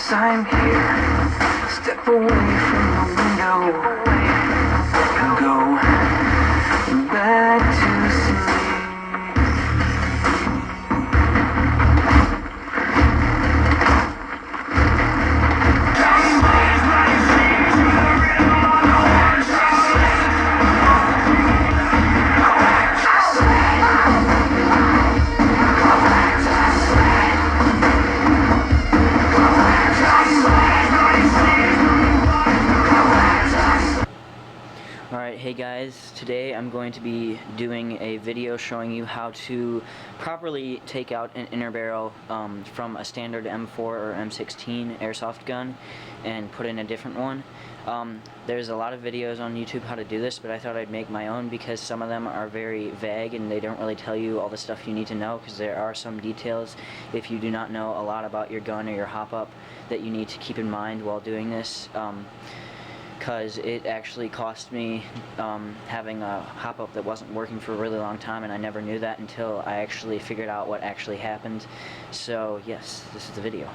Yes, I'm here. Step away from the window and go back to sleep. Alright, hey guys, today I'm going to be doing a video showing you how to properly take out an inner barrel from a standard M4 or M16 airsoft gun and put in a different one. There's a lot of videos on YouTube how to do this, but I thought I'd make my own because some of them are very vague and they don't really tell you all the stuff you need to know, because there are some details if you do not know a lot about your gun or your hop-up that you need to keep in mind while doing this. Because it actually cost me having a hop-up that wasn't working for a really long time, and I never knew that until I actually figured out what actually happened. So yes, this is the video.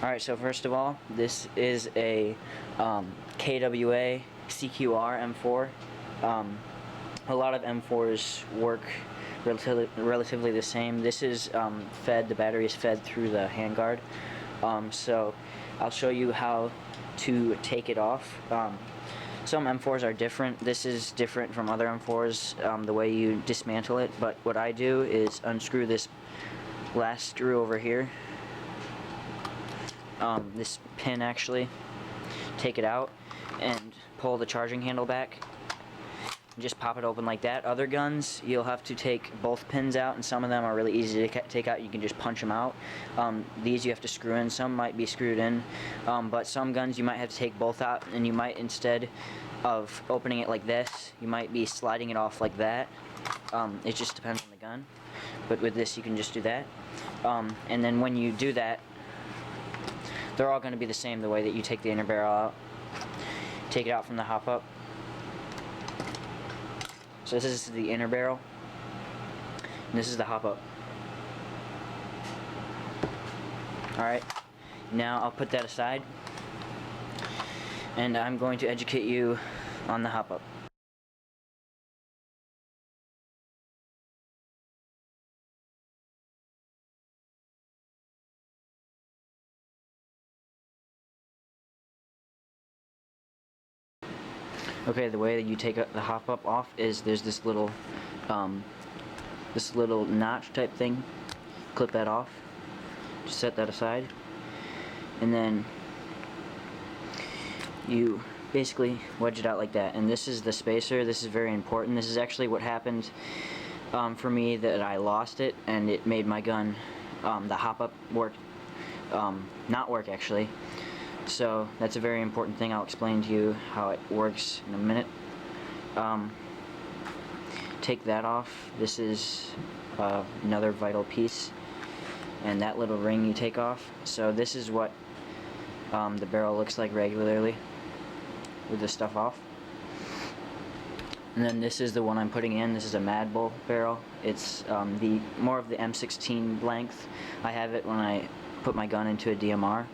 Alright, so first of all, this is a KWA CQR M4. A lot of M4s work relatively the same. This is the battery is fed through the handguard. So I'll show you how to take it off. Some M4s are different. This is different from other M4s, the way you dismantle it, but what I do is unscrew this last screw over here, this pin actually, take it out and pull the charging handle back. Just pop it open like that. Other guns, you'll have to take both pins out, and some of them are really easy to take out. You can just punch them out. These you have to screw in. Some might be screwed in, but some guns you might have to take both out, and you might, instead of opening it like this, you might be sliding it off like that. It just depends on the gun, but with this you can just do that. And then when you do that, they're all going to be the same, the way that you take the inner barrel out. Take it out from the hop-up. So this is the inner barrel, and this is the hop-up. Alright, now I'll put that aside, and I'm going to educate you on the hop-up. Okay, the way that you take the hop-up off is there's this little notch type thing. Clip that off. Just set that aside, and then you basically wedge it out like that. And this is the spacer. This is very important. This is actually what happened for me, that I lost it, and it made my gun, the hop-up, not work actually. So that's a very important thing. I'll explain to you how it works in a minute. Take that off. This is another vital piece, and that little ring you take off. So this is what the barrel looks like regularly with this stuff off. And then this is the one I'm putting in. This is a Mad Bull barrel. It's more of the M16 length. I have it when I put my gun into a DMR.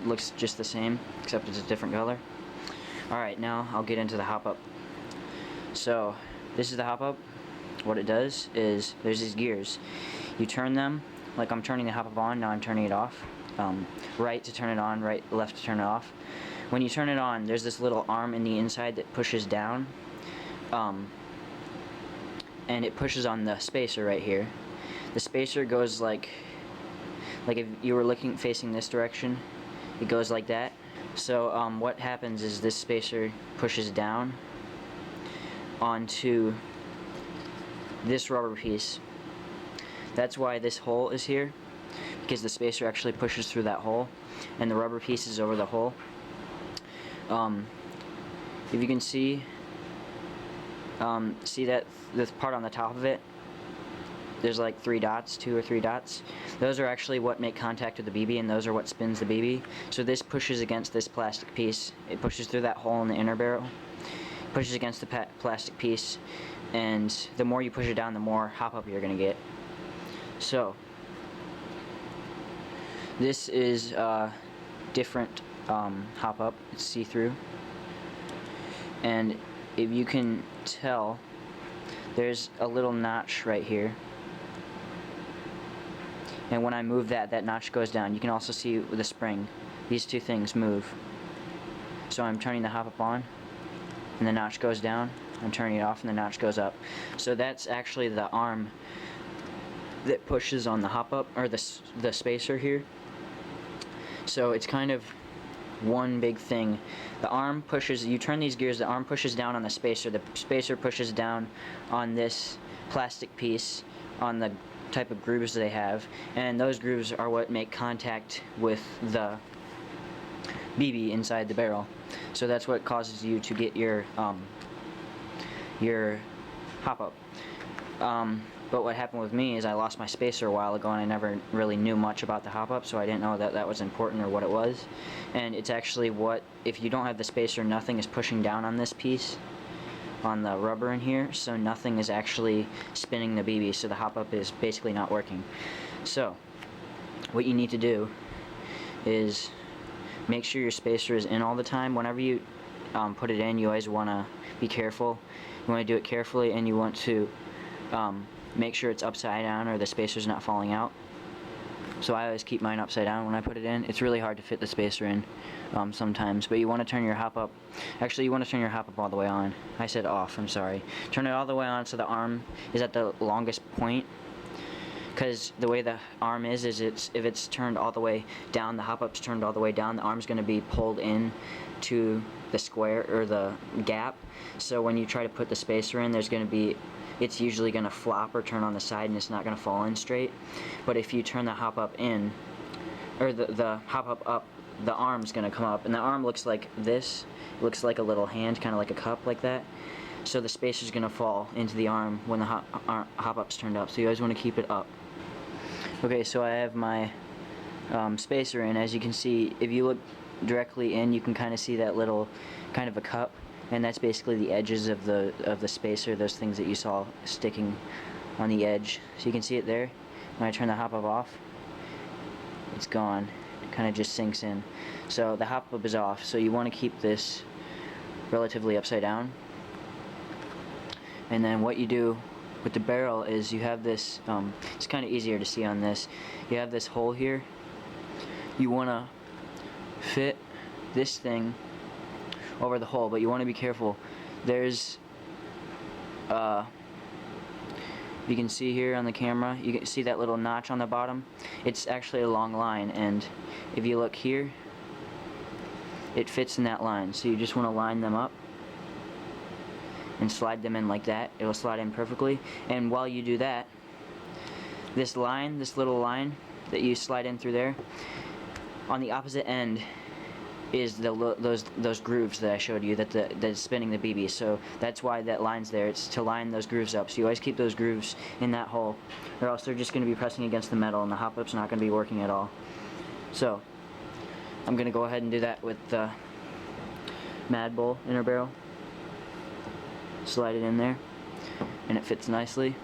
Looks just the same, except it's a different color. Alright, now I'll get into the hop-up. So, this is the hop-up. What it does is, there's these gears. You turn them, like I'm turning the hop-up on, now I'm turning it off. Right to turn it on, left to turn it off. When you turn it on, there's this little arm in the inside that pushes down. And it pushes on the spacer right here. The spacer goes like if you were facing this direction, it goes like that. So what happens is this spacer pushes down onto this rubber piece. That's why this hole is here, because the spacer actually pushes through that hole, and the rubber piece is over the hole. If you can see that this part on the top of it, there's like 2 or 3 dots. Those are actually what make contact with the BB, and those are what spins the BB. So this pushes against this plastic piece. It pushes through that hole in the inner barrel, pushes against the plastic piece, and the more you push it down, the more hop-up you're going to get. So This is different hop up. It's see-through, and if you can tell, there's a little notch right here, and when I move that notch goes down. You can also see with the spring, these two things move. So I'm turning the hop up on, and the notch goes down. I'm turning it off, and the notch goes up. So that's actually the arm that pushes on the hop up, or the spacer here. So it's kind of one big thing. The arm pushes, you turn these gears, the arm pushes down on the spacer pushes down on this plastic piece, on the type of grooves they have, and those grooves are what make contact with the BB inside the barrel. So that's what causes you to get your hop up. But what happened with me is I lost my spacer a while ago, and I never really knew much about the hop up, so I didn't know that that was important or what it was. And it's actually what, if you don't have the spacer, nothing is pushing down on this piece, on the rubber in here, so nothing is actually spinning the BB, so the hop up is basically not working. So what you need to do is make sure your spacer is in all the time. Whenever you put it in, you always want to be careful. You want to do it carefully, and you want to make sure it's upside down or the spacer's not falling out. So I always keep mine upside down when I put it in. It's really hard to fit the spacer in sometimes, but you want to turn your hop up. Actually, you want to turn your hop up all the way on. I said off, I'm sorry. Turn it all the way on so the arm is at the longest point. Because the way the arm is if it's turned all the way down, the hop up's turned all the way down, the arm's going to be pulled in to the square or the gap. So when you try to put the spacer in, it's usually going to flop or turn on the side, and it's not going to fall in straight. But if you turn the hop up in, or the hop up, the arm's going to come up, and the arm looks like this. It looks like a little hand, kind of like a cup, like that. So the spacer's going to fall into the arm when the hop up's turned up. So you always want to keep it up. Okay, so I have my spacer in. As you can see, if you look directly in, you can kind of see that little kind of a cup, and that's basically the edges of the spacer, those things that you saw sticking on the edge. So you can see it there. When I turn the hop up off, it's gone. It kind of just sinks in. So the hop up is off, so you want to keep this relatively upside down. And then what you do with the barrel is you have this, it's kind of easier to see on this, you have this hole here. You want to fit this thing over the hole, but you want to be careful. There's you can see here on the camera, you can see that little notch on the bottom. It's actually a long line, and if you look here, it fits in that line. So you just want to line them up and slide them in like that. It'll slide in perfectly. And while you do that, this little line that you slide in through there, on the opposite end is those grooves that I showed you that's spinning the BB. So that's why that line's there. It's to line those grooves up. So you always keep those grooves in that hole, or else they're just going to be pressing against the metal, and the hop up's not going to be working at all. So I'm going to go ahead and do that with the Mad Bull inner barrel. Slide it in there, and it fits nicely.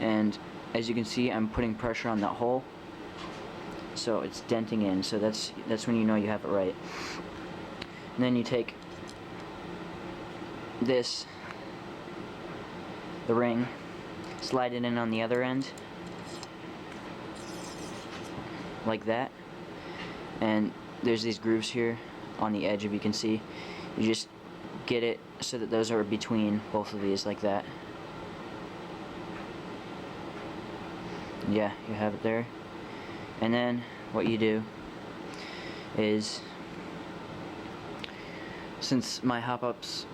And as you can see, I'm putting pressure on that hole, so it's denting in. So that's when you know you have it right. And then you take the ring, slide it in on the other end like that, and there's these grooves here on the edge, if you can see. You just get it so that those are between both of these like that. Yeah, you have it there. And then what you do is, since my hop up's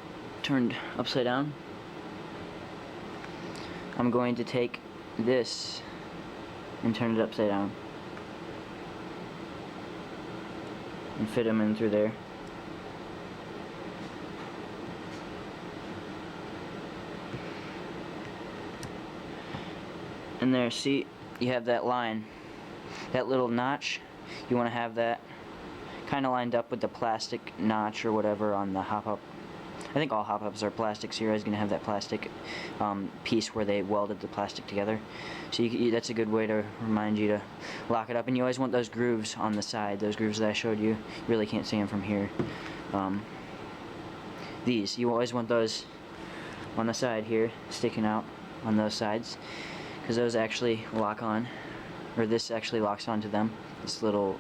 turned upside down, I'm going to take this and turn it upside down and fit them in through there. And there, see, you have that line, that little notch. You want to have that kind of lined up with the plastic notch or whatever on the hop up I think all hop-ups are plastic, so you're always going to have that plastic piece where they welded the plastic together. So that's a good way to remind you to lock it up. And you always want those grooves on the side, those grooves that I showed you. You really can't see them from here. You always want those on the side here, sticking out on those sides, because those actually lock on, or this actually locks onto them, this little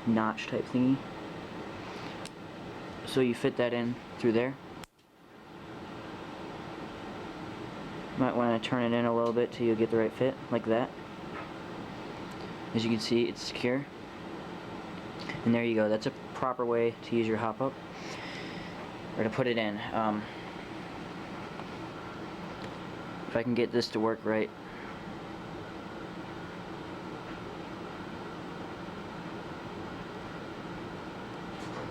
notch type thingy. So you fit that in through there. Might want to turn it in a little bit till you get the right fit, like that. As you can see, it's secure. And there you go. That's a proper way to use your hop-up, or to put it in. If I can get this to work right.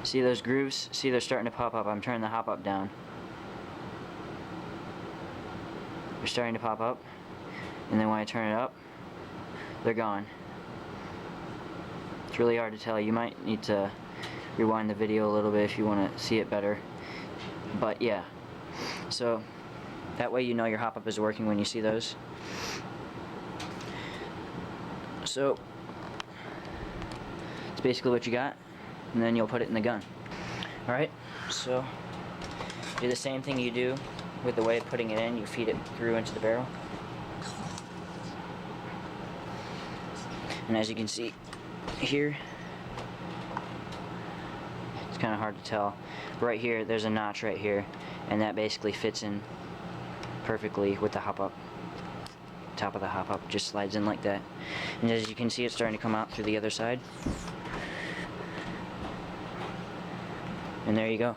See those grooves? See, they're starting to pop up. I'm turning the hop-up down. They're starting to pop up, and then when I turn it up, they're gone. It's really hard to tell. You might need to rewind the video a little bit if you want to see it better. But yeah, so that way you know your hop-up is working when you see those. So it's basically what you got, and then you'll put it in the gun. Alright, so do the same thing you do with the way of putting it in. You feed it through into the barrel. And as you can see here, it's kind of hard to tell. Right here, there's a notch right here, and that basically fits in perfectly with the hop-up. Top of the hop-up just slides in like that. And as you can see, it's starting to come out through the other side. And there you go.